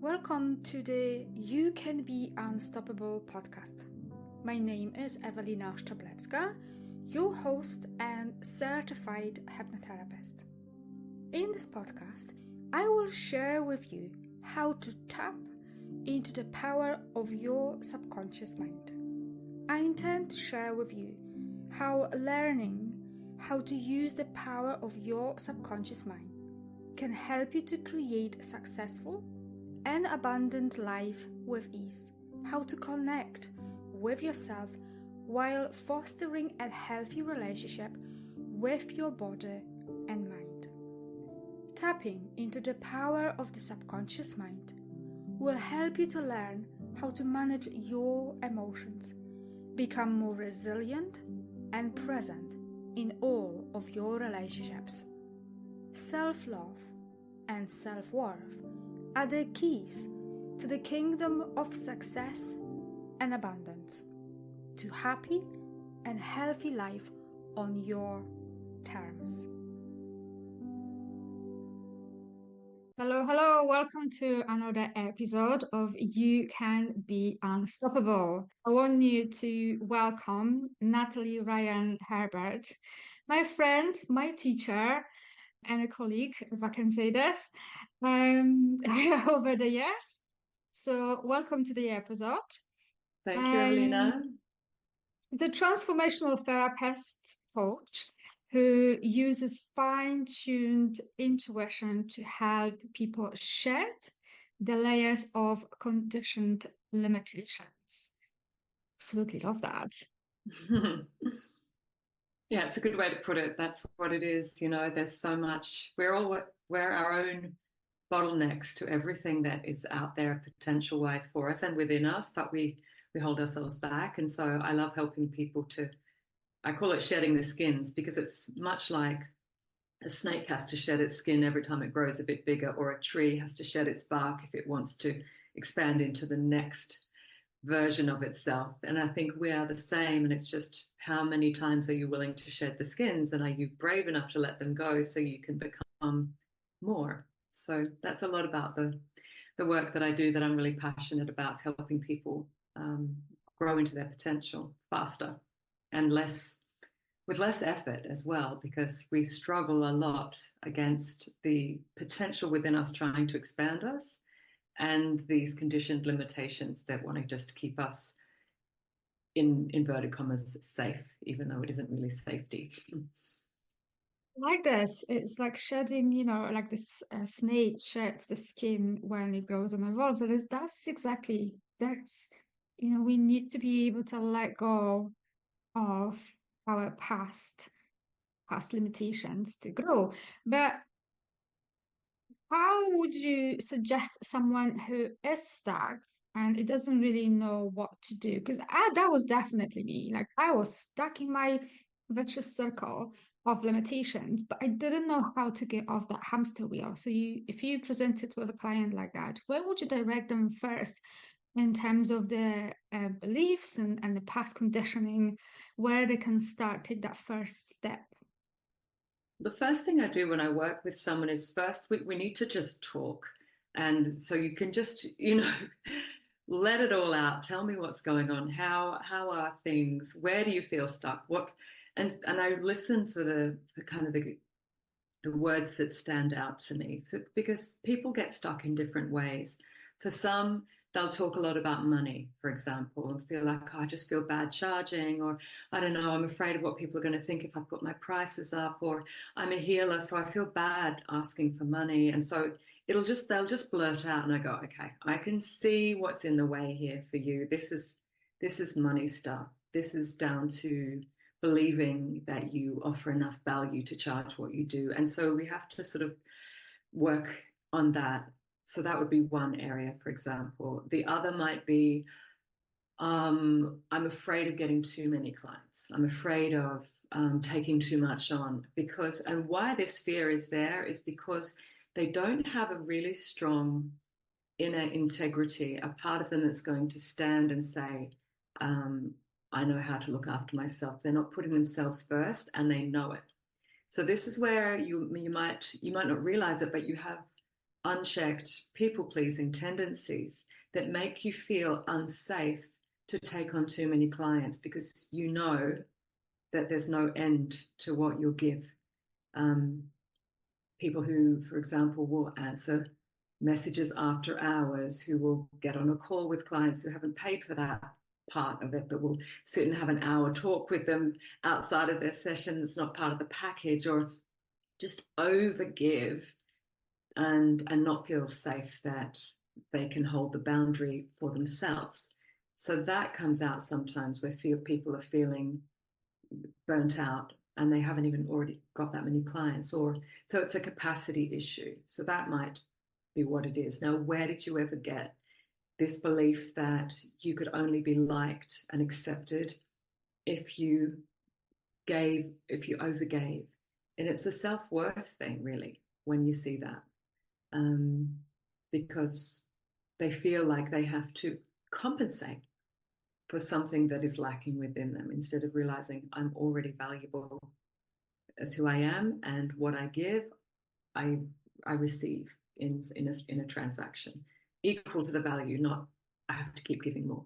Welcome to the You Can Be Unstoppable podcast. My name is Ewelina Szczeblewska, your host and certified hypnotherapist. In this podcast, I will share with you how to tap into the power of your subconscious mind. I intend to share with you how learning how to use the power of your subconscious mind can help you to create a successful and abundant life with ease, how to connect with yourself while fostering a healthy relationship with your body and mind. Tapping into the power of the subconscious mind will help you to learn how to manage your emotions, become more resilient and present in all of your relationships. Self-love and self-worth are the keys to the kingdom of success and abundance, to happy and healthy life on your terms. Hello, welcome to another episode of You Can Be Unstoppable. I want you to welcome Natalie Ryan Herbert, my friend, my teacher, and a colleague, if I can say this, over the years. So welcome to the episode. Thank you, Ewelina. The transformational therapist coach who uses fine-tuned intuition to help people shed the layers of conditioned limitations. Absolutely love that. Yeah, it's a good way to put it. That's what it is. You know, there's so much. We're our own bottlenecks to everything that is out there potential-wise for us and within us, but we hold ourselves back. And so I love helping people I call it shedding the skins, because it's much like a snake has to shed its skin every time it grows a bit bigger, or a tree has to shed its bark if it wants to expand into the next version of itself. And I think we are the same, and it's just how many times are you willing to shed the skins, and are you brave enough to let them go so you can become more? So that's a lot about the work that I do that I'm really passionate about, is helping people grow into their potential faster and with less effort as well, because we struggle a lot against the potential within us trying to expand us and these conditioned limitations that want to just keep us, in inverted commas, safe, even though it isn't really safety. Like this, it's like shedding, like this snake sheds the skin when it grows and evolves. And that's exactly, we need to be able to let go of our past limitations to grow. But how would you suggest someone who is stuck and it doesn't really know what to do? Because that was definitely me. Like, I was stuck in my vicious circle of limitations, but I didn't know how to get off that hamster wheel. So if you present it with a client like that, where would you direct them first in terms of the beliefs and the past conditioning, where they can take that first step? The first thing I do when I work with someone is first we need to just talk. And so you can just, let it all out. Tell me what's going on. How are things? Where do you feel stuck? And I listen for the kind of the words that stand out to me, because people get stuck in different ways. For some, they'll talk a lot about money, for example, and feel like, oh, I just feel bad charging, or I don't know, I'm afraid of what people are going to think if I put my prices up, or I'm a healer, so I feel bad asking for money. And so they'll just blurt out, and I go, okay, I can see what's in the way here for you. This is money stuff. This is down to believing that you offer enough value to charge what you do. And so we have to sort of work on that. So that would be one area, for example. The other might be, I'm afraid of getting too many clients. I'm afraid of taking too much on, and why this fear is there is because they don't have a really strong inner integrity, a part of them that's going to stand and say, I know how to look after myself. They're not putting themselves first, and they know it. So this is where you might not realize it, but you have unchecked people-pleasing tendencies that make you feel unsafe to take on too many clients, because you know that there's no end to what you'll give. People who, for example, will answer messages after hours, who will get on a call with clients who haven't paid for that part of it, but will sit and have an hour talk with them outside of their session that's not part of the package, or just overgive and not feel safe that they can hold the boundary for themselves. So that comes out sometimes where people are feeling burnt out and they haven't even already got that many clients, or so it's a capacity issue. So that might be what it is. Now, where did you ever get this belief that you could only be liked and accepted if you overgave? And it's the self-worth thing, really, when you see that, because they feel like they have to compensate for something that is lacking within them, instead of realizing I'm already valuable as who I am, and what I give, I receive in a transaction equal to the value, not I have to keep giving more.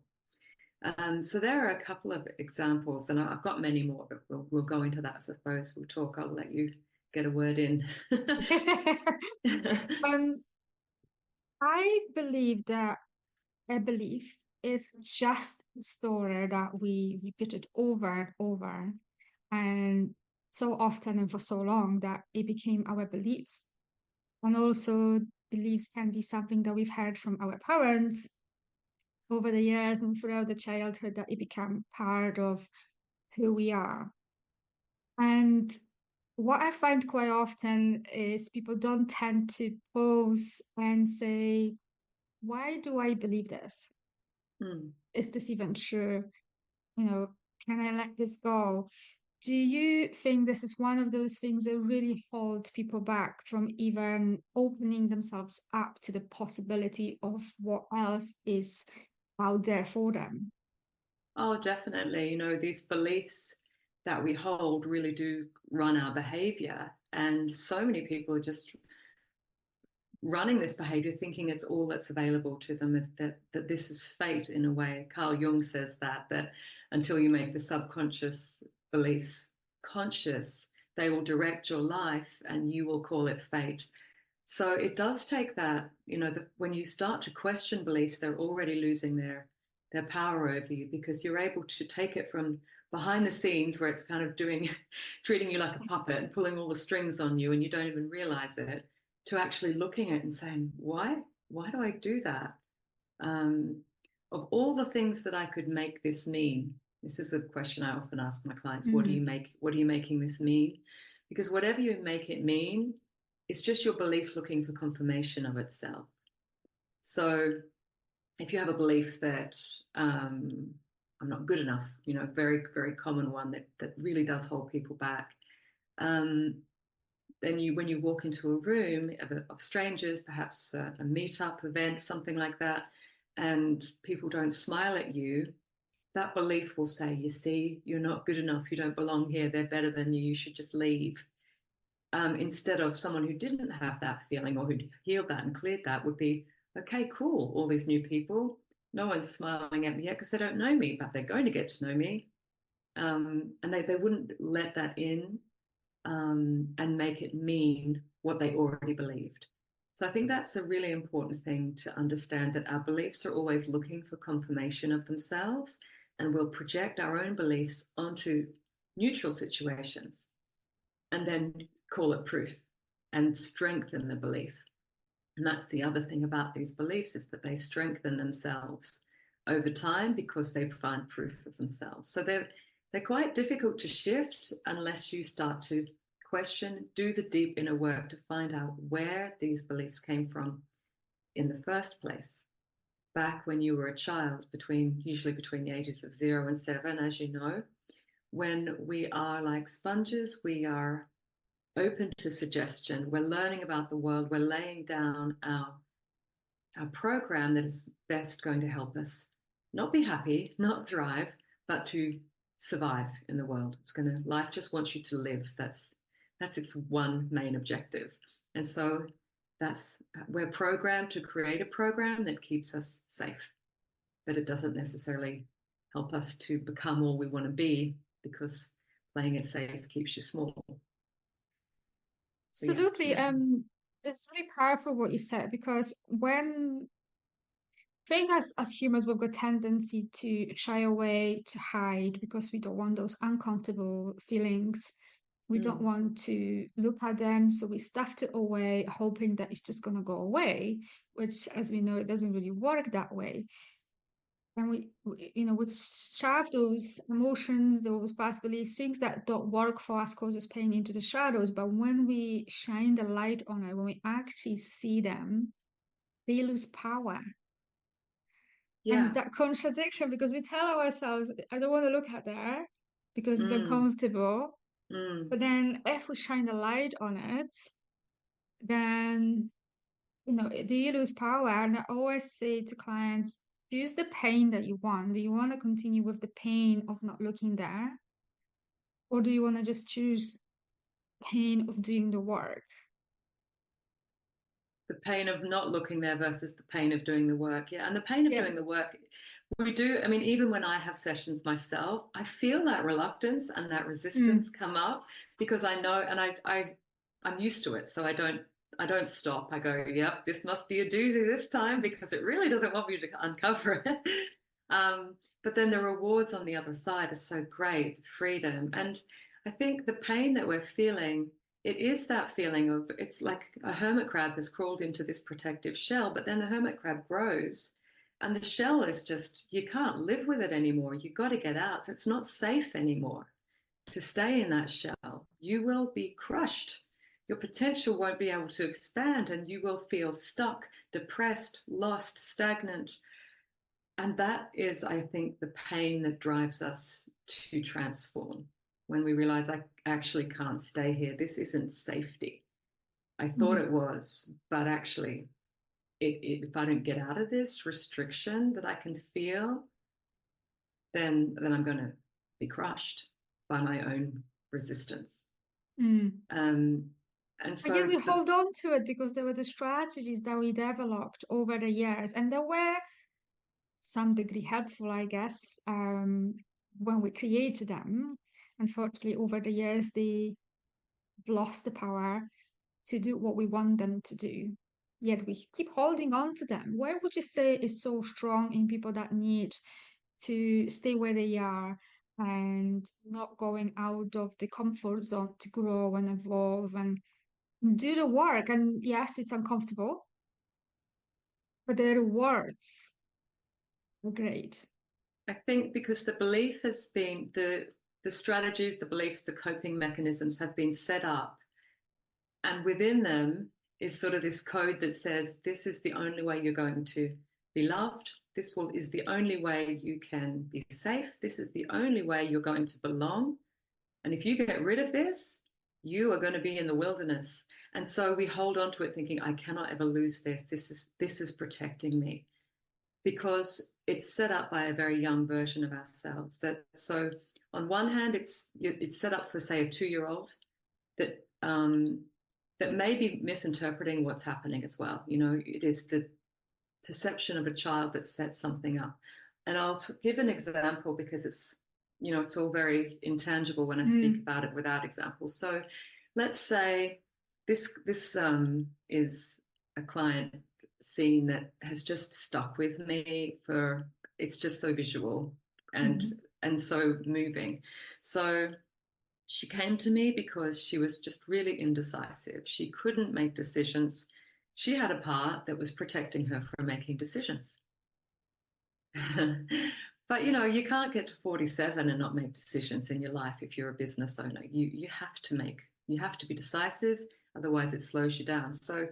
So there are a couple of examples, and I've got many more, but we'll go into that. I suppose we'll talk. I'll let you get a word in. I believe that a belief is just a story that we repeated over and over, and so often and for so long that it became our beliefs. And also, beliefs can be something that we've heard from our parents over the years and throughout the childhood, that it became part of who we are. And what I find quite often is people don't tend to pause and say, why do I believe this? Is this even true? Can I let this go? Do you think this is one of those things that really hold people back from even opening themselves up to the possibility of what else is out there for them? Oh, definitely. These beliefs that we hold really do run our behavior. And so many people are just running this behavior thinking it's all that's available to them, that this is fate in a way. Carl Jung says that until you make the subconscious beliefs conscious, they will direct your life and you will call it fate. So it does take that, when you start to question beliefs, they're already losing their power over you, because you're able to take it from behind the scenes, where it's kind of treating you like a puppet and pulling all the strings on you and you don't even realize it, to actually looking at it and saying, why do I do that? Of all the things that I could make this mean, this is a question I often ask my clients, what are you making this mean? Because whatever you make it mean, it's just your belief looking for confirmation of itself. So if you have a belief that I'm not good enough, very, very common one that really does hold people back, then when you walk into a room of strangers, perhaps a meetup event, something like that, and people don't smile at you, that belief will say, you see, you're not good enough, you don't belong here, they're better than you should just leave. Instead of someone who didn't have that feeling, or who'd healed that and cleared that, would be, okay, cool, all these new people, no one's smiling at me yet because they don't know me, but they're going to get to know me. And they wouldn't let that in and make it mean what they already believed. So I think that's a really important thing to understand, that our beliefs are always looking for confirmation of themselves, and we'll project our own beliefs onto neutral situations and then call it proof and strengthen the belief. And that's the other thing about these beliefs, is that they strengthen themselves over time because they provide proof of themselves. So they're quite difficult to shift unless you start to question, do the deep inner work to find out where these beliefs came from in the first place, back when you were a child, usually between the ages of 0 and 7, as you know. When we are like sponges, we are open to suggestion, we're learning about the world, we're laying down our program that is best going to help us not be happy, not thrive, but to survive in the world. Life just wants you to live. That's its one main objective. And so we're programmed to create a program that keeps us safe, but it doesn't necessarily help us to become all we want to be, because playing it safe keeps you small. So, yeah. Absolutely. It's really powerful what you said, because I think as humans, we've got tendency to shy away, to hide, because we don't want those uncomfortable feelings. We don't want to look at them, so we stuffed it away, hoping that it's just gonna go away, which, as we know, it doesn't really work that way. And we shove those emotions, those past beliefs, things that don't work for us, causes pain, into the shadows. But when we shine the light on it, when we actually see them, they lose power. And it's Yeah. that contradiction, because we tell ourselves, I don't want to look at that because it's uncomfortable. But then if we shine the light on it, then, they lose power. And I always say to clients, choose the pain that you want. Do you want to continue with the pain of not looking there? Or do you want to just choose pain of doing the work? The pain of not looking there versus the pain of doing the work. Yeah. And the pain of Yeah. doing the work, we do. I mean, even when I have sessions myself, I feel that reluctance and that resistance come up, because I know, and I'm used to it. So I don't stop. I go, yep, this must be a doozy this time, because it really doesn't want me to uncover it. But then the rewards on the other side are so great, the freedom. And I think the pain that we're feeling, it is that feeling of, it's like a hermit crab has crawled into this protective shell, but then the hermit crab grows and the shell is just, you can't live with it anymore. You've got to get out. It's not safe anymore to stay in that shell. You will be crushed. Your potential won't be able to expand, and you will feel stuck, depressed, lost, stagnant. And that is, I think, the pain that drives us to transform, when we realize I actually can't stay here. This isn't safety. I thought it was, but actually, if I don't get out of this restriction that I can feel, then I'm going to be crushed by my own resistance. And And yet so, we hold on to it because there were the strategies that we developed over the years, and they were some degree helpful, I guess, when we created them. Unfortunately, over the years, they've lost the power to do what we want them to do. Yet we keep holding on to them. Where would you say is so strong in people that need to stay where they are and not going out of the comfort zone to grow and evolve and do the work? And yes, it's uncomfortable, but the rewards are great. I think because the belief has been, the strategies, the beliefs, the coping mechanisms have been set up, and within them is sort of this code that says, this is the only way you're going to be loved. Is the only way you can be safe. This is the only way you're going to belong. And if you get rid of this, you are going to be in the wilderness. And so we hold on to it thinking, I cannot ever lose this. This is protecting me, because it's set up by a very young version of ourselves. So on one hand, it's set up for, say, a 2-year-old that that may be misinterpreting what's happening as well. It is the perception of a child that sets something up. And I'll give an example, because it's all very intangible when I speak about it without examples. So let's say this is a client scene that has just stuck with me it's just so visual and so moving. So she came to me because she was just really indecisive. She couldn't make decisions. She had a part that was protecting her from making decisions. But you can't get to 47 and not make decisions in your life. If you're a business owner, you have to be decisive, otherwise it slows you down. So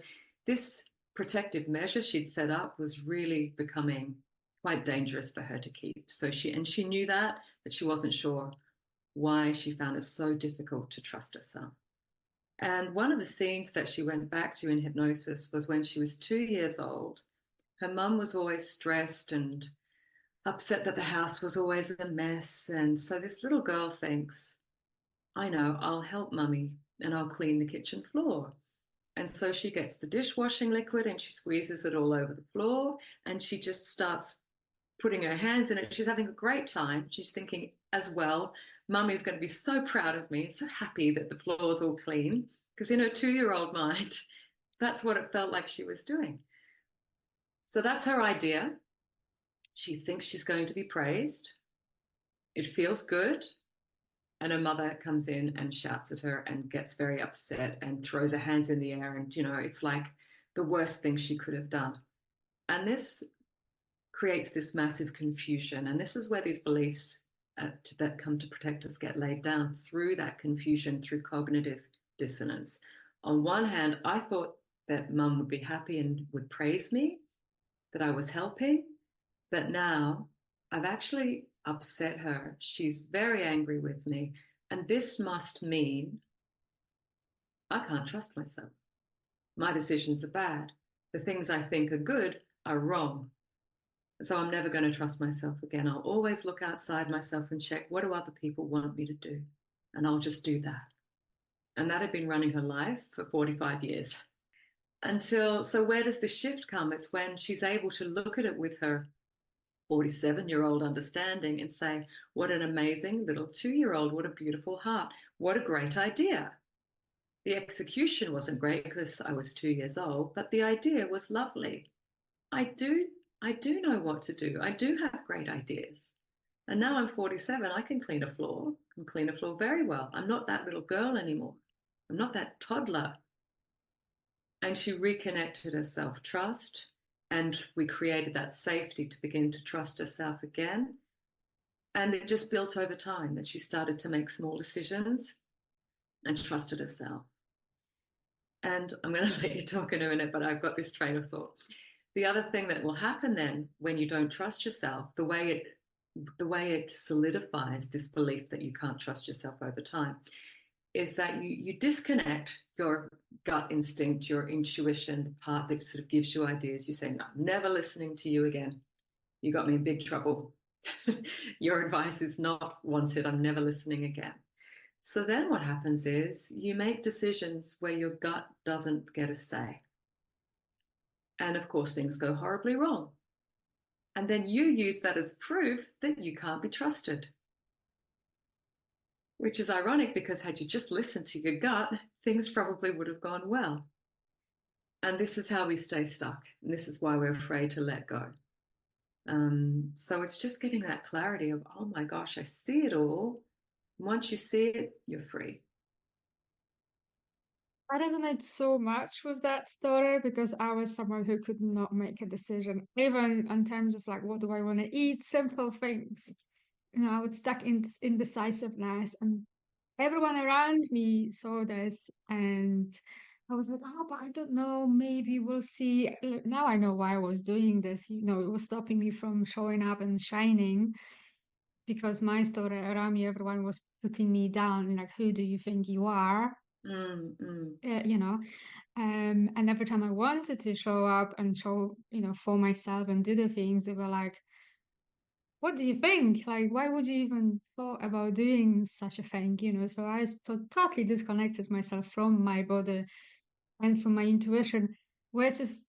this protective measure she'd set up was really becoming quite dangerous for her to keep. So she knew that, but she wasn't sure why she found it so difficult to trust herself. And one of the scenes that she went back to in hypnosis was when she was 2 years old. Her mum was always stressed and upset that the house was always a mess. And so this little girl thinks, I know, I'll help mummy and I'll clean the kitchen floor. And so she gets the dishwashing liquid and she squeezes it all over the floor, and she just starts putting her hands in it. She's having a great time. She's thinking as well, Mummy's going to be so proud of me and so happy that the floor's all clean. Because in her 2-year-old mind, that's what it felt like she was doing. So that's her idea. She thinks she's going to be praised. It feels good. And her mother comes in and shouts at her and gets very upset and throws her hands in the air. And, it's like the worst thing she could have done. And this creates this massive confusion. And this is where these beliefs that come to protect us get laid down, through that confusion, through cognitive dissonance. On one hand, I thought that Mum would be happy and would praise me, that I was helping. But now I've actually upset her. She's very angry with me. And this must mean I can't trust myself. My decisions are bad. The things I think are good are wrong. So I'm never going to trust myself again. I'll always look outside myself and check, what do other people want me to do? And I'll just do that. And that had been running her life for 45 years. So where does the shift come? It's when she's able to look at it with her 47-year-old understanding and say, what an amazing little 2-year-old, what a beautiful heart, what a great idea. The execution wasn't great because I was 2 years old, but the idea was lovely. I do know what to do. I do have great ideas. And now I'm 47, I can clean a floor. I can clean a floor very well. I'm not that little girl anymore. I'm not that toddler. And she reconnected her self-trust, and we created that safety to begin to trust herself again. And it just built over time that she started to make small decisions and trusted herself. And I'm going to let you talk in a minute, but I've got this train of thought. The other thing that will happen then when you don't trust yourself, the way it solidifies this belief that you can't trust yourself over time, is that you disconnect your gut instinct, your intuition, the part that sort of gives you ideas. You say, no, I'm never listening to you again. You got me in big trouble. Your advice is not wanted. I'm never listening again. So then what happens is you make decisions where your gut doesn't get a say. And of course, things go horribly wrong. And then you use that as proof that you can't be trusted. Which is ironic, because had you just listened to your gut, things probably would have gone well. And this is how we stay stuck. And this is why we're afraid to let go. So it's just getting that clarity of, oh my gosh, I see it all. Once you see it, you're free. I resonate so much with that story, because I was someone who could not make a decision, even in terms of like, what do I want to eat? Simple things. I would stuck in indecisiveness, and everyone around me saw this, and I was like, oh, but I don't know, maybe we'll see. Now I know why I was doing this. It was stopping me from showing up and shining, because my story around me, everyone was putting me down, like, who do you think you are? And every time I wanted to show up and show, for myself and do the things, they were like, what do you think? Like, why would you even thought about doing such a thing? So I totally disconnected myself from my body and from my intuition, which is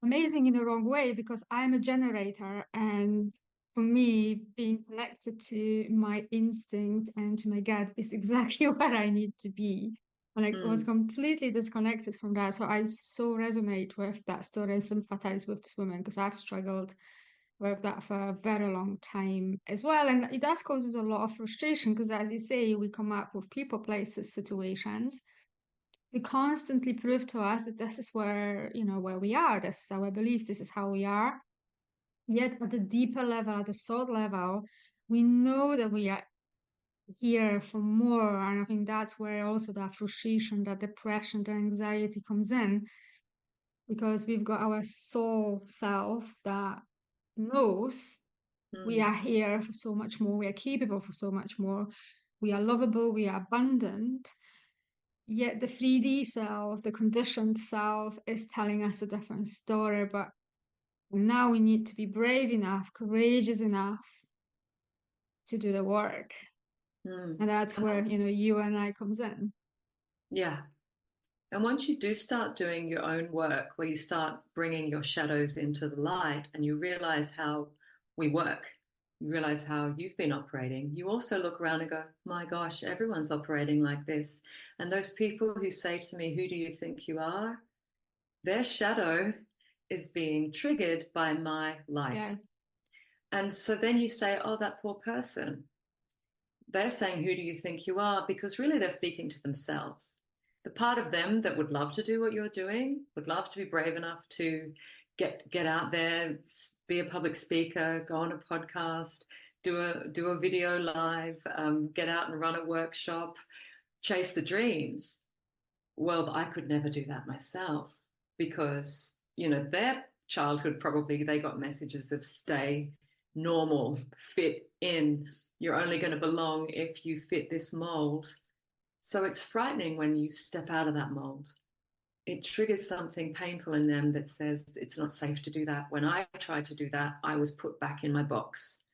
amazing in the wrong way, because I'm a generator. And for me, being connected to my instinct and to my gut is exactly where I need to be. And I was completely disconnected from that. So I so resonate with that story and sympathize with this woman, because I've struggled with that for a very long time as well. And it does causes a lot of frustration, because as you say, we come up with people, places, situations. We constantly prove to us that this is where we are. This is our beliefs. This is how we are. Yet at the deeper level, at the soul level, we know that we are here for more. And I think that's where also that frustration, that depression, that anxiety comes in, because we've got our soul self that knows we are here for so much more. We are capable for so much more. We are lovable. We are abundant. Yet the 3D self, the conditioned self, is telling us a different story. But now we need to be brave enough, courageous enough to do the work. And that's where, you and I comes in. Yeah. And once you do start doing your own work, where you start bringing your shadows into the light and you realize how we work, you realize how you've been operating, you also look around and go, my gosh, everyone's operating like this. And those people who say to me, who do you think you are? Their shadow is being triggered by my light. Yeah. And so then you say, oh, that poor person. They're saying, who do you think you are? Because really they're speaking to themselves. The part of them that would love to do what you're doing, would love to be brave enough to get out there, be a public speaker, go on a podcast, do a video live, get out and run a workshop, chase the dreams. Well, I could never do that myself because, their childhood, probably they got messages of stay normal, fit in. You're only going to belong if you fit this mold. So it's frightening when you step out of that mold. It triggers something painful in them that says it's not safe to do that. When I tried to do that, I was put back in my box.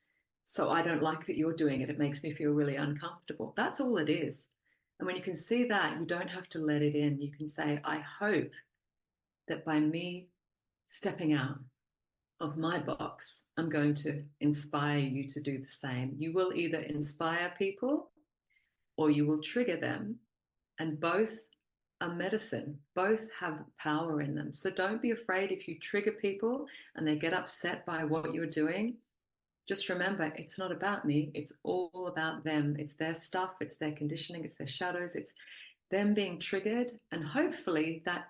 So I don't like that you're doing it. It makes me feel really uncomfortable. That's all it is. And when you can see that, you don't have to let it in. You can say, I hope that by me stepping out of my box, I'm going to inspire you to do the same. You will either inspire people or you will trigger them. And both are medicine. Both have power in them. So don't be afraid if you trigger people and they get upset by what you're doing. Just remember, it's not about me. It's all about them. It's their stuff. It's their conditioning. It's their shadows. It's them being triggered. And hopefully that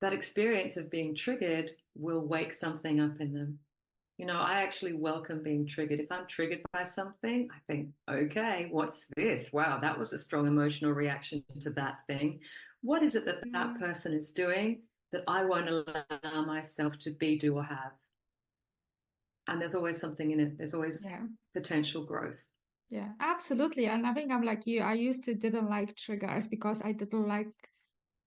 experience of being triggered will wake something up in them. I actually welcome being triggered. If I'm triggered by something, I think, okay, what's this? Wow, that was a strong emotional reaction to that thing. What is it that person is doing that I won't allow myself to be, do, or have? And there's always something in it. There's always potential growth. Yeah, absolutely. And I think I'm like you. I used to didn't like triggers because I didn't like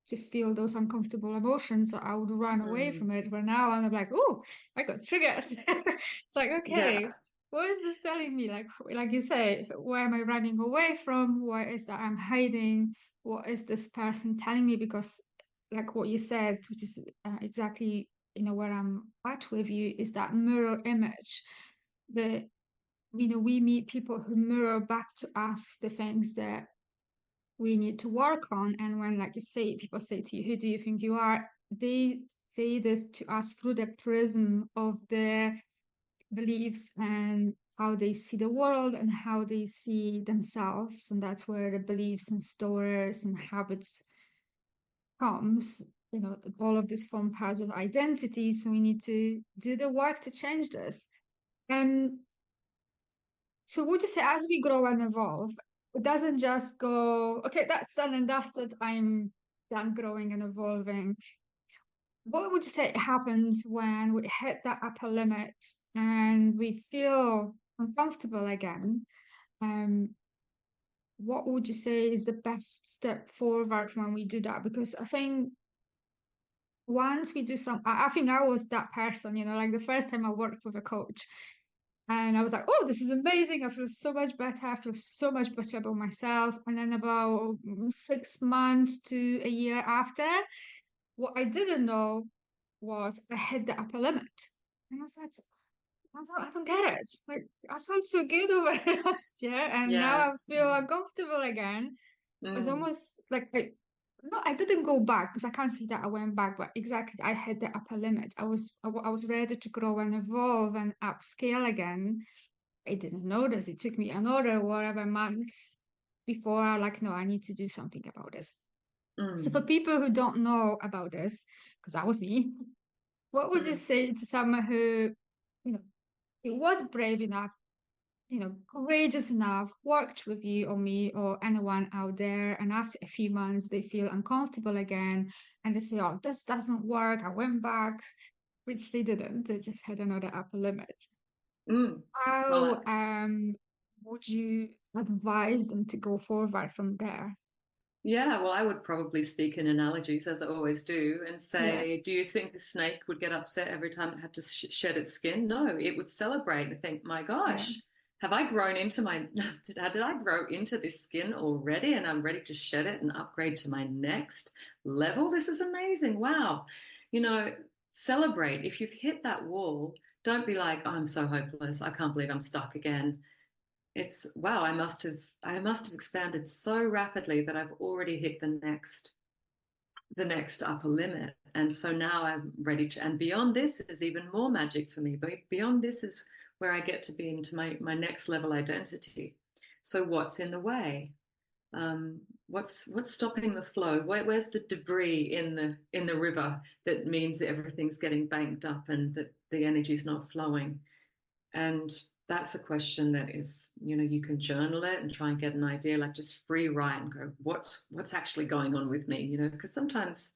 to feel those uncomfortable emotions. So I would run away from it. But now I'm like, oh, I got triggered. It's like, okay, Yeah. what is this telling me? Like you say, where am I running away from? What is that I'm hiding? What is this person telling me? Because like what you said, which is exactly, where I'm at with you, is that mirror image. The we meet people who mirror back to us the things that we need to work on. And when, like you say, people say to you, who do you think you are? They say this to us through the prism of their beliefs and how they see the world and how they see themselves. And that's where the beliefs and stories and habits comes. All of this form parts of identity. So we need to do the work to change this. And so would you say as we grow and evolve, it doesn't just go, okay, that's done and dusted, I'm done growing and evolving. What would you say happens when we hit that upper limit and we feel uncomfortable again? Um, what would you say is the best step forward when we do that? Because I think once we do I think I was that person, like the first time I worked with a coach, and I was like, oh, this is amazing. I feel so much better. I feel so much better about myself. And then about 6 months to a year after, what I didn't know was I hit the upper limit. And I was like, I don't get it. Like, I felt so good over last year, and now Yeah. I feel uncomfortable again. It was Mm. almost like no, I didn't go back because I can't say that I went back, but exactly, I hit the upper limit. I was ready to grow and evolve and upscale again. I didn't notice. It took me another whatever months before I like, no, I need to do something about this. So for Mm. people who don't know about this, because that was me, what would you Mm. say to someone who, you know, it was brave enough, courageous enough, worked with you or me or anyone out there, and after a few months they feel uncomfortable again and they say, oh, this doesn't work. I went back, which they didn't. They just had another upper limit. Mm. How Well, would you advise them to go forward from there? yeah, well, I would probably speak in analogies, as I always do, and Yeah, say, do you think a snake would get upset every time it had to shed its skin? No, it would celebrate and think, my yeah, gosh, have I grown into did I grow into this skin already and I'm ready to shed it and upgrade to my next level? This is amazing. Wow. Celebrate. If you've hit that wall, don't be like, oh, I'm so hopeless. I can't believe I'm stuck again. It's wow, I must have expanded so rapidly that I've already hit the next upper limit. And so now I'm ready to, and beyond this is even more magic for me. But beyond this is where I get to be into my next level identity. So what's in the way? What's stopping the flow? Where's the debris in the river that means that everything's getting banked up and that the energy's not flowing? And that's a question that is, you can journal it and try and get an idea, like just free write and go, what's actually going on with me? Because sometimes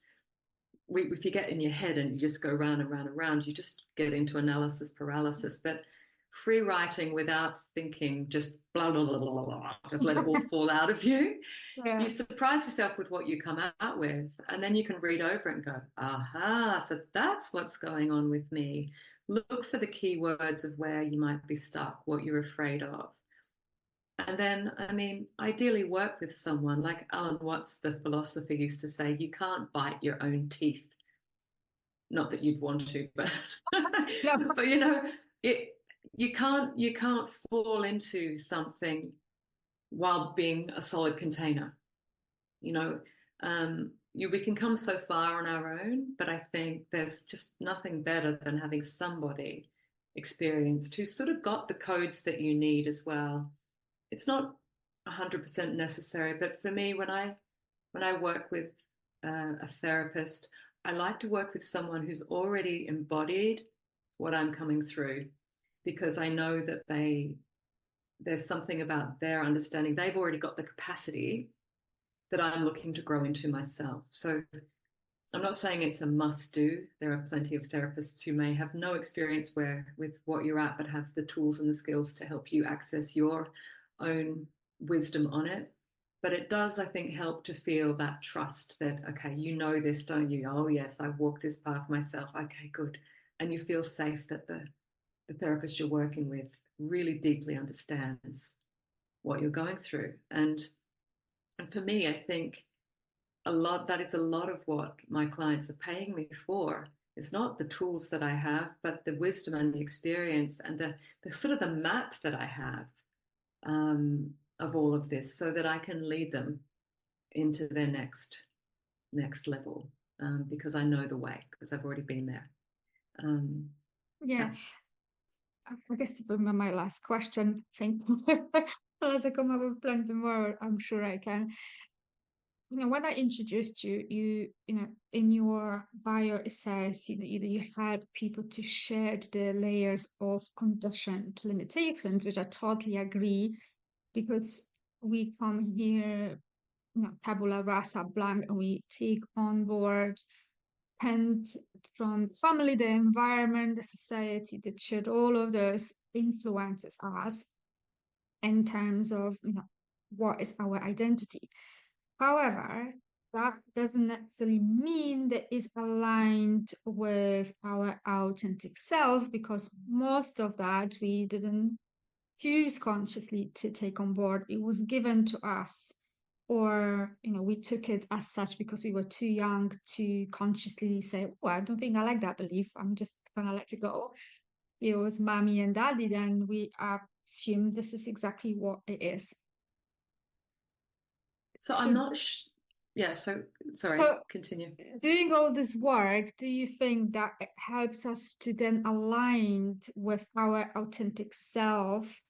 if you get in your head and you just go round and round and round, you just get into analysis paralysis. But free writing without thinking, just blah, blah, blah, blah, blah, just let it all fall out of you. Yeah. You surprise yourself with what you come out with, and then you can read over it and go, aha, so that's what's going on with me. Look for the key words of where you might be stuck, what you're afraid of. And then, ideally work with someone like Alan Watts, the philosopher, used to say, you can't bite your own teeth. Not that you'd want to, but but you can't fall into something while being a solid container. We can come so far on our own, but I think there's just nothing better than having somebody experienced who sort of got the codes that you need as well. It's not 100% necessary, but for me, when I work with a therapist, I like to work with someone who's already embodied what I'm coming through, because I know that there's something about their understanding. They've already got the capacity that I'm looking to grow into myself. So I'm not saying it's a must do. There are plenty of therapists who may have no experience with what you're at, but have the tools and the skills to help you access your own wisdom on it. But it does, I think, help to feel that trust that, okay, you know this, don't you? Oh, yes, I've walked this path myself. Okay, good. And you feel safe that the therapist you're working with really deeply understands what you're going through. And for me, I think that is a lot of what my clients are paying me for. It's not the tools that I have, but the wisdom and the experience and the sort of the map that I have of all of this, so that I can lead them into their next level, because I know the way, because I've already been there. Yeah. I guess to my last question, thank you. Unless I come up with plenty more, I'm sure I can. When I introduced you in your bio, it says, you help people to shed the layers of conditioned limitations, which I totally agree, because we come here, tabula rasa, blank, and we take on board and from family, the environment, the society that should all of those influences us in terms of what is our identity. However, that doesn't necessarily mean that it's aligned with our authentic self, because most of that we didn't choose consciously to take on board. It was given to us, or we took it as such because we were too young to consciously say, oh, I don't think I like that belief, I'm just gonna let it go. It was mommy and daddy, then we assume this is exactly what it is. So I'm not yeah, so sorry, continue. Doing all this work, do you think that it helps us to then align with our authentic self?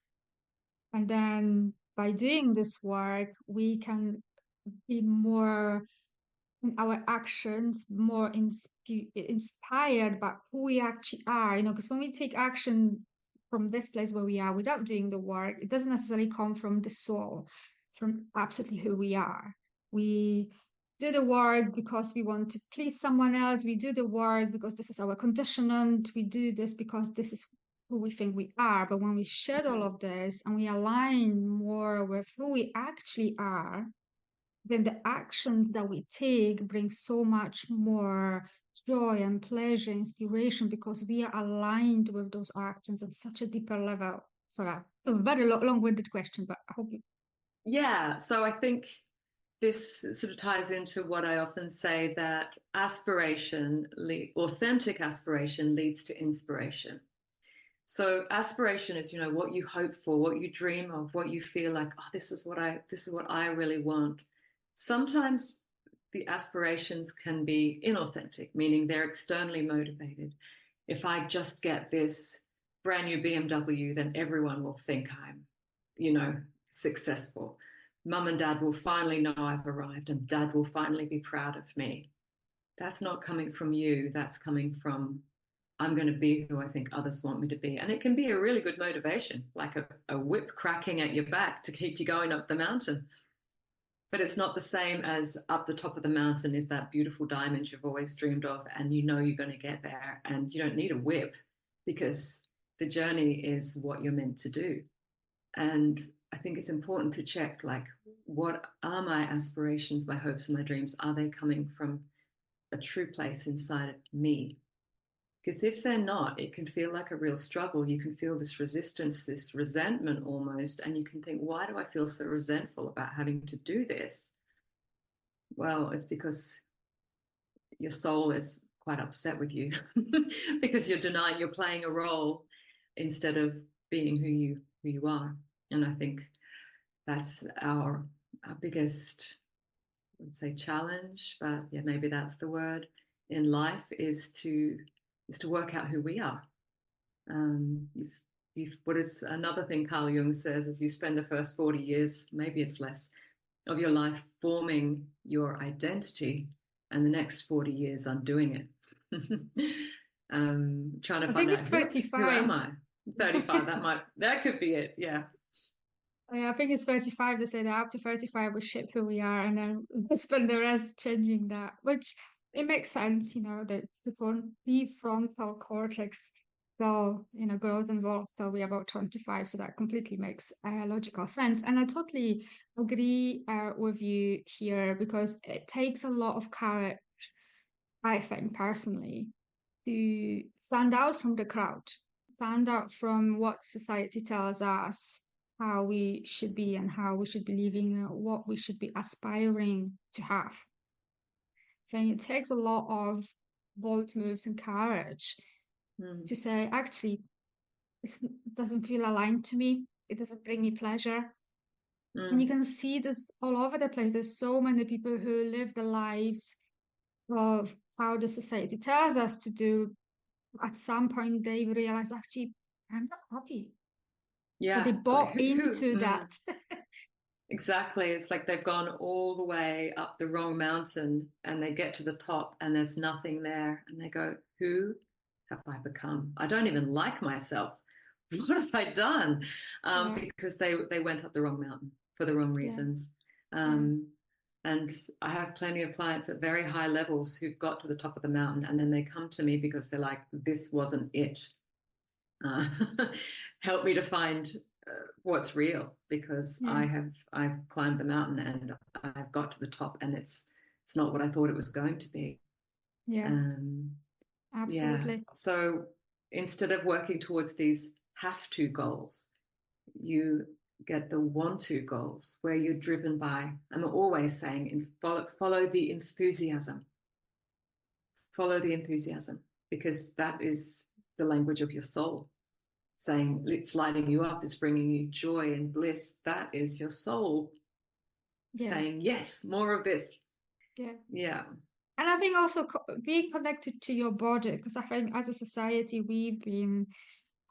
And then by doing this work, we can be more in our actions, more inspired by who we actually are, because when we take action from this place where we are without doing the work, it doesn't necessarily come from the soul, from absolutely who we are. We do the work because we want to please someone else. We do the work because this is our conditioning. We do this because this is who we think we are. But when we shed all of this and we align more with who we actually are, then the actions that we take bring so much more joy and pleasure, inspiration, because we are aligned with those actions at such a deeper level. So A very long-winded question, but I hope you. Yeah. So I think this sort of ties into what I often say, that authentic aspiration leads to inspiration. So aspiration is, what you hope for, what you dream of, what you feel like, oh, this is what I really want. Sometimes the aspirations can be inauthentic, meaning they're externally motivated. If I just get this brand new BMW, then everyone will think I'm, successful. Mum and dad will finally know I've arrived, and dad will finally be proud of me. That's not coming from you. That's coming from, I'm going to be who I think others want me to be. And it can be a really good motivation, like a whip cracking at your back to keep you going up the mountain. But it's not the same as up the top of the mountain is that beautiful diamond you've always dreamed of, and you're going to get there, and you don't need a whip because the journey is what you're meant to do. And I think it's important to check, like, what are my aspirations, my hopes, and my dreams? Are they coming from a true place inside of me? Because if they're not, it can feel like a real struggle. You can feel this resistance, this resentment almost, and you can think, why do I feel so resentful about having to do this? Well, it's because your soul is quite upset with you because you're playing a role instead of being who you are. And I think that's our biggest, I would say, challenge, but yeah, maybe that's the word in life, is to work out who we are. What is another thing Carl Jung says is, you spend the first 40 years, maybe it's less, of your life forming your identity, and the next 40 years undoing it. Trying to find out who am I? 35. that could be it. Yeah. I think it's 35. They say that after 35 we shape who we are, and then we spend the rest changing that, which it makes sense, that the prefrontal cortex growth involved till we about 25. So that completely makes logical sense. And I totally agree with you here, because it takes a lot of courage, I think, personally, to stand out from the crowd, stand out from what society tells us how we should be and how we should be living, what we should be aspiring to have. I think it takes a lot of bold moves and courage to say, actually, it doesn't feel aligned to me. It doesn't bring me pleasure. And you can see this all over the place. There's so many people who live the lives of how the society tells us to do. At some point, they realize, actually, I'm not happy. Yeah. But they bought into that. Exactly. It's like they've gone all the way up the wrong mountain, and they get to the top and there's nothing there. And they go, who have I become? I don't even like myself. What have I done? Because they went up the wrong mountain for the wrong reasons. And I have plenty of clients at very high levels who've got to the top of the mountain, and then they come to me because they're like, this wasn't it. Help me to find what's real, because I've climbed the mountain and I've got to the top, and it's not what I thought it was going to be. Absolutely. Yeah. So instead of working towards these have to goals, you get the want to goals, where you're driven by, I'm always saying, follow the enthusiasm. Follow the enthusiasm, because that is the language of your soul. Saying it's lighting you up, is bringing you joy and bliss. That is your soul saying, yes, more of this. Yeah. And I think also being connected to your body, because I think as a society, we've been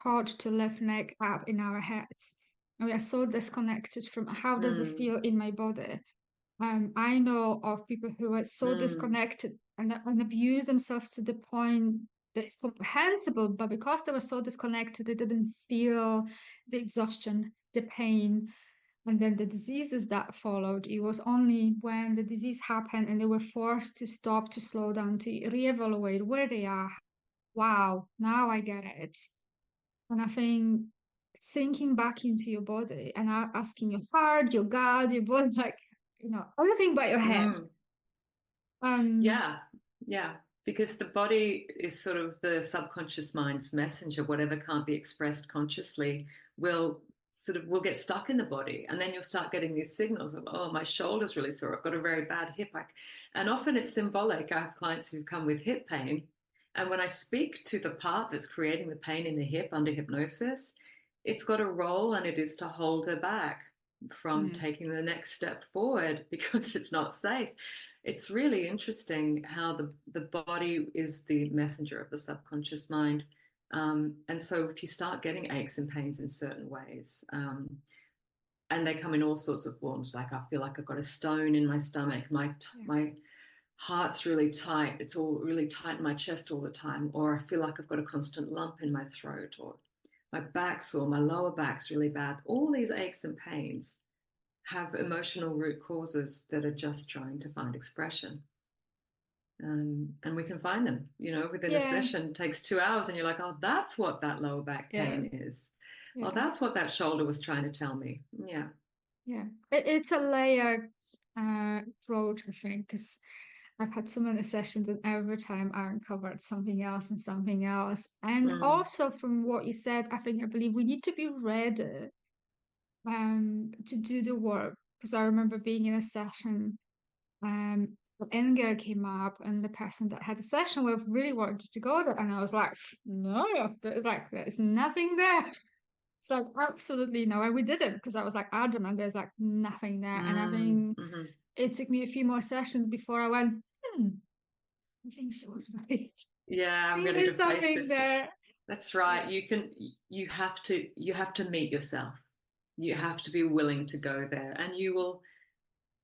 taught to live neck up in our heads. And we are so disconnected from how does it feel in my body. I know of people who are so disconnected and abuse themselves to the point that it's comprehensible, but because they were so disconnected, they didn't feel the exhaustion, the pain, and then the diseases that followed. It was only when the disease happened and they were forced to stop, to slow down, to reevaluate where they are. Wow, now I get it. And I think sinking back into your body and asking your heart, your gut, your body, like, everything but your head. Yeah. Because the body is sort of the subconscious mind's messenger. Whatever can't be expressed consciously will sort of will get stuck in the body, and then you'll start getting these signals of, oh, my shoulder's really sore, I've got a very bad hip. And often it's symbolic. I have clients who've come with hip pain, and when I speak to the part that's creating the pain in the hip under hypnosis, it's got a role, and it is to hold her back from taking the next step forward because it's not safe. It's really interesting how the body is the messenger of the subconscious mind. And so if you start getting aches and pains in certain ways, and they come in all sorts of forms, like I feel like I've got a stone in my stomach, my heart's really tight, it's all really tight in my chest all the time, or I feel like I've got a constant lump in my throat, or my back's sore, my lower back's really bad. All these aches and pains have emotional root causes that are just trying to find expression. And we can find them, within a session. It takes 2 hours, and you're like, oh, that's what that lower back pain is. Oh, that's what that shoulder was trying to tell me. It's a layered approach, I think, because I've had so many sessions, and every time I uncovered something else and something else. And also from what you said, I believe we need to be ready to do the work. Because I remember being in a session, anger came up, and the person that had the session with really wanted to go there, and I was like, no, there's nothing there. It's like, absolutely no. And we didn't, because I was like adamant, there's like nothing there. And I think it took me a few more sessions before I went, I think she was right. Yeah, I'm ready to face this. There. That's right. You have to meet yourself. You have to be willing to go there, and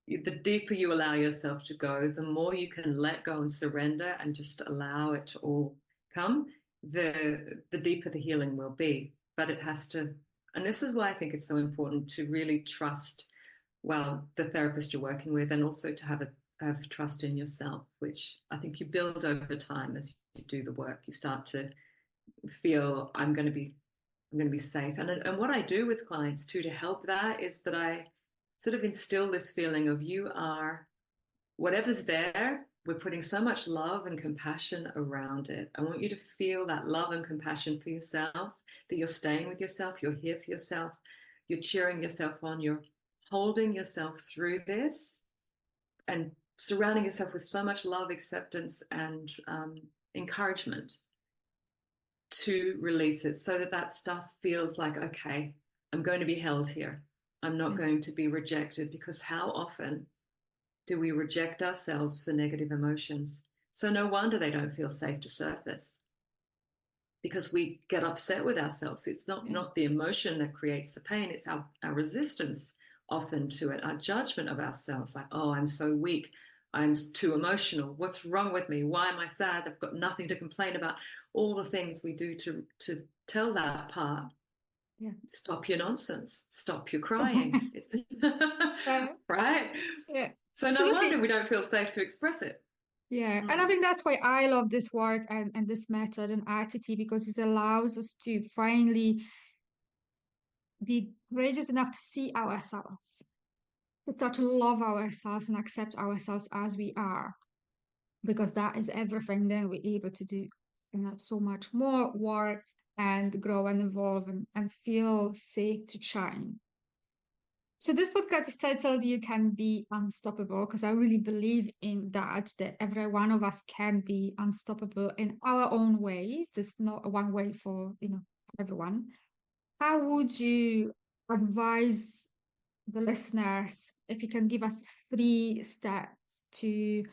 the deeper you allow yourself to go, the more you can let go and surrender and just allow it to all come, the deeper the healing will be. But it has to, and this is why I think it's so important to really trust, the therapist you're working with, and also to have trust in yourself, which I think you build over time as you do the work. You start to feel, I'm going to be safe. And what I do with clients too to help that is that I sort of instill this feeling of, you are whatever's there, we're putting so much love and compassion around it. I want you to feel that love and compassion for yourself, that you're staying with yourself, you're here for yourself, you're cheering yourself on, you're holding yourself through this, and surrounding yourself with so much love, acceptance, and encouragement to release it, so that stuff feels like, okay, I'm going to be held here. I'm not going to be rejected, because how often do we reject ourselves for negative emotions? So no wonder they don't feel safe to surface, because we get upset with ourselves. It's not the emotion that creates the pain. It's our resistance often to it, our judgment of ourselves, like, oh, I'm so weak, I'm too emotional, what's wrong with me, why am I sad, I've got nothing to complain about. All the things we do to tell that part, stop your nonsense, stop your crying. Right? Yeah. So no wonder we don't feel safe to express it. Yeah, and I think that's why I love this work and this method and RTT, because it allows us to finally be courageous enough to see ourselves, to start to love ourselves and accept ourselves as we are, because that is everything. Then we're able to do so much more work and grow and evolve and feel safe to shine. So this podcast is titled "You Can Be Unstoppable," because I really believe in that every one of us can be unstoppable in our own ways. There's not one way for everyone. How would you advise the listeners, if you can give us 3 steps to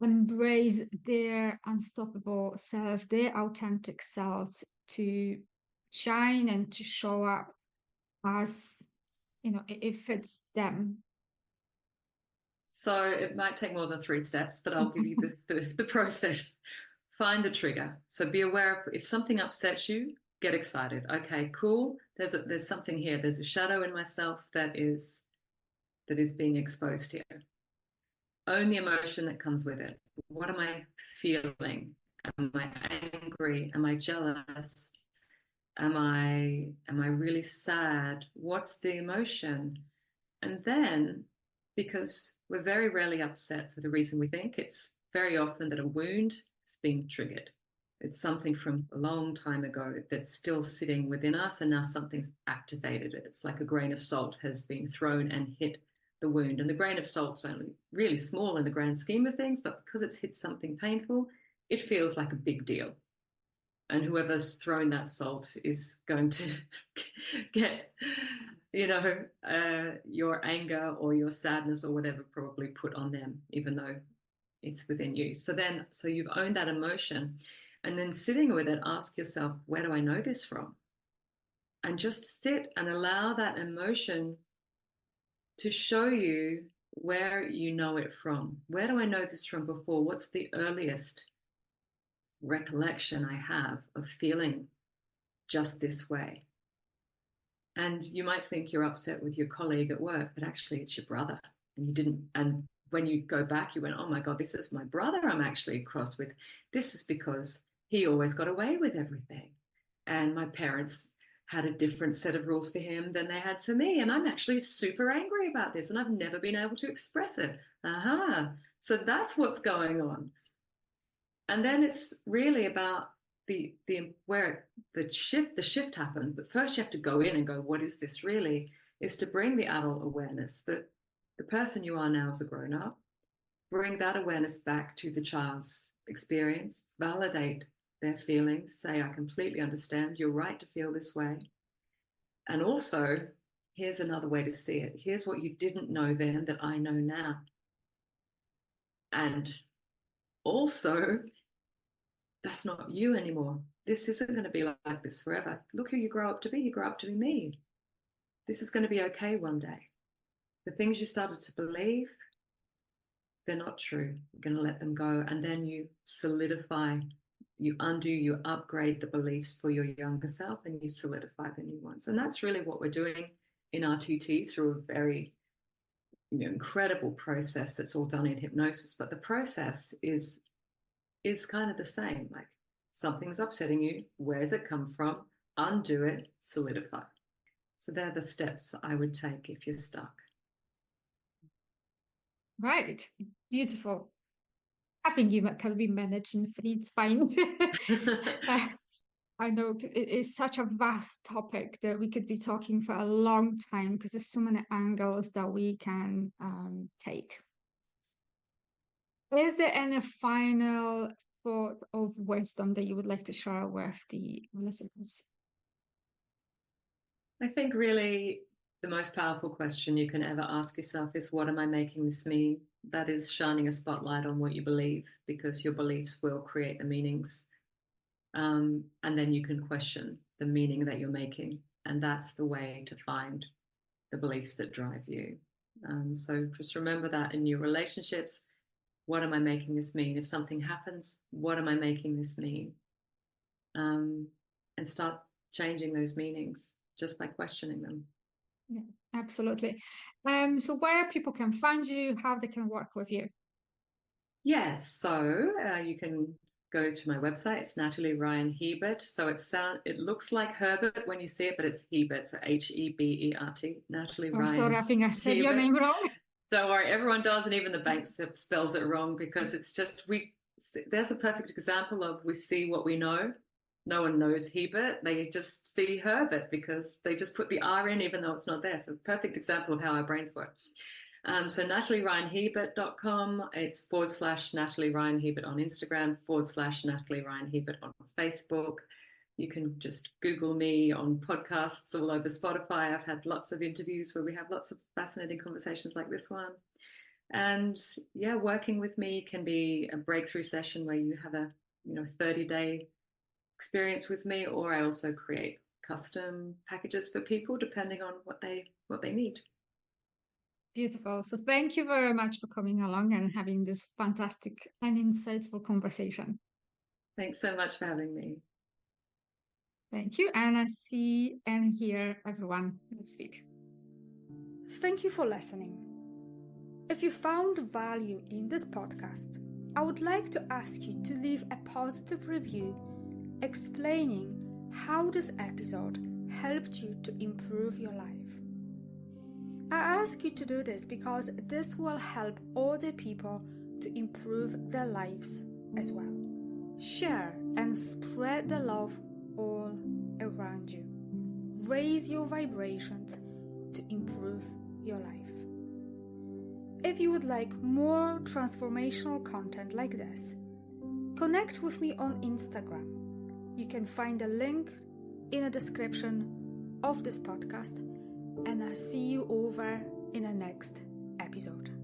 embrace their unstoppable self, their authentic selves, to shine and to show up as if it's them? So it might take more than 3 steps, but I'll give you the process. Find the trigger. So be aware of, if something upsets you, get excited. Okay, cool. There's something here. There's a shadow in myself that is being exposed here. Own the emotion that comes with it. What am I feeling? Am I angry? Am I jealous? Am I really sad? What's the emotion? And then, because we're very rarely upset for the reason we think, it's very often that a wound is being triggered. It's something from a long time ago that's still sitting within us, and now something's activated it. It's like a grain of salt has been thrown and hit the wound. And the grain of salt's only really small in the grand scheme of things, but because it's hit something painful, it feels like a big deal. And whoever's thrown that salt is going to get, your anger or your sadness or whatever probably put on them, even though it's within you. So you've owned that emotion. And then sitting with it, ask yourself, where do I know this from? And just sit and allow that emotion to show you where you know it from. Where do I know this from before? What's the earliest recollection I have of feeling just this way? And you might think you're upset with your colleague at work, but actually it's your brother. And you didn't, and when you go back, you went, oh my God, this is my brother I'm actually cross with. This is because he always got away with everything. And my parents had a different set of rules for him than they had for me. And I'm actually super angry about this, and I've never been able to express it. So that's what's going on. And then it's really about where the shift happens. But first you have to go in and go, what is this really? Is to bring the adult awareness that the person you are now as a grown-up, bring that awareness back to the child's experience, validate their feelings, say, I completely understand, you're right to feel this way. And also, here's another way to see it. Here's what you didn't know then that I know now. And also, that's not you anymore. This isn't going to be like this forever. Look who you grow up to be. You grow up to be me. This is going to be okay one day. The things you started to believe, they're not true. You're going to let them go. And then you solidify, you undo, you upgrade the beliefs for your younger self, and you solidify the new ones. And that's really what we're doing in RTT through a very incredible process that's all done in hypnosis. But the process is kind of the same. Like, something's upsetting you. Where's it come from? Undo it, solidify. So they're the steps I would take if you're stuck. Right. Beautiful. I think you can be managed in 3 fine. I know it is such a vast topic that we could be talking for a long time, because there's so many angles that we can take. Is there any final thought of wisdom that you would like to share with the listeners? I think really the most powerful question you can ever ask yourself is, what am I making this mean? That is shining a spotlight on what you believe, because your beliefs will create the meanings. And then you can question the meaning that you're making. And that's the way to find the beliefs that drive you. So just remember that in your relationships. What am I making this mean? If something happens, what am I making this mean? And start changing those meanings just by questioning them. Yeah, absolutely. So where people can find you, how they can work with you? Yes, so you can go to my website. It's Natalie Ryan Hebert. So it looks like Herbert when you see it, but it's Hebert, so Hebert. Natalie Ryan. Sorry, I think I said Hebert. your name wrong. Don't worry, everyone does, and even the bank spells it wrong, because it's just there's a perfect example of, we see what we know. No one knows Hebert. They just see Herbert because they just put the R in even though it's not there. So perfect example of how our brains work. So NatalieRyanHebert.com. It's /Natalie Ryan Hebert on Instagram, /Natalie Ryan Hebert on Facebook. You can just Google me on podcasts all over Spotify. I've had lots of interviews where we have lots of fascinating conversations like this one. And yeah, working with me can be a breakthrough session where you have a 30-day experience with me, or I also create custom packages for people depending on what they need. Beautiful. So thank you very much for coming along and having this fantastic and insightful conversation. Thanks so much for having me. Thank you. And I see and hear everyone next week. Thank you for listening. If you found value in this podcast, I would like to ask you to leave a positive review explaining how this episode helped you to improve your life. I ask you to do this because this will help other people to improve their lives as well. Share and spread the love all around you. Raise your vibrations to improve your life. If you would like more transformational content like this, connect with me on Instagram. You can find a link in the description of this podcast, and I'll see you over in the next episode.